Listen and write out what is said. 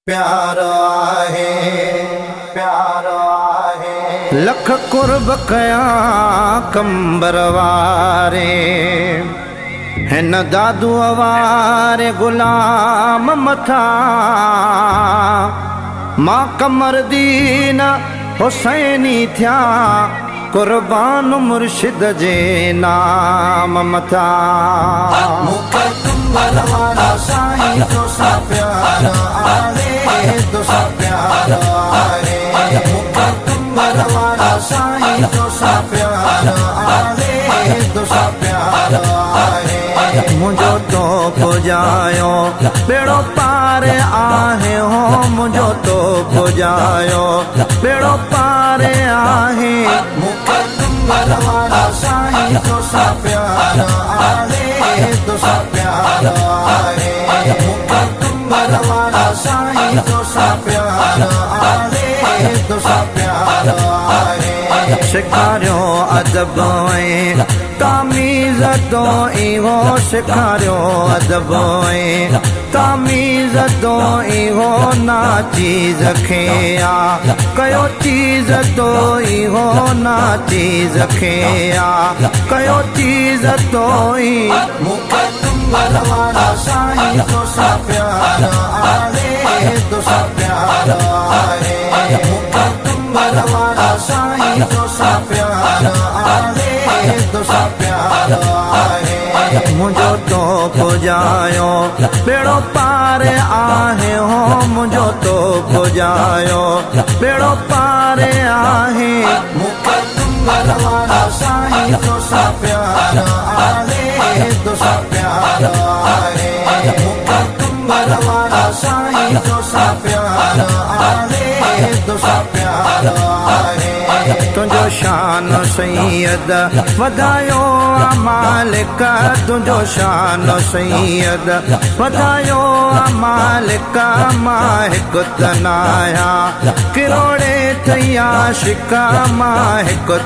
प्यार आहे प्यार आहे लख कुर्ब कया कंबर वारे हिन दादू वारे गुलाम मथा मां कमर दीन हुसैनी थिया कुर्बान मुर्शिद जे नाम मथा कंबर वारा साईं तो सा प्यार आहे तो सा प्यार आहे कंबर वारा साईं तो सा प्यार आहे तो सा प्यार आहे मुझो तो पुजायो बेड़ो पार आहे हो मुझो तो पुजायो बेड़ो पार आहे कंबर वारा साईं तो सा प्यार आहे तो सा प्यार आहे कंबर वारा साईं तो सा प्यार आहे तो सा प्यार आहे सिखारियो अदब ऐं तमीज़ तो इहो सिखारियो अदब ऐं तमीज़ तो इहो ना चीज़ खे आ कयो चीज़ तो इहो ना चीज़ खे आ कयो चीज़ तो ई कंबर वारा साईं तो सा प्यार आहे तो सा प्यार आहे कंबर वारा साईं तो सा प्यार आहे तो सा प्यार आहे मुझो तो पुजायो बेड़ो पार आहे हो मुझो तो पुजायो बेड़ो पार आहे कंबर वारा साईं तो सा प्यार आहे तो सा प्यार आहे कंबर वारा साईं तो सा प्यार आहे तो सा प्यार आहे तुझो शान सैयद वधायो मालिक तुझो शान सैयद वधायो मालिक मां हिकु तनाया किरोड़े थैया शिका मां हिकु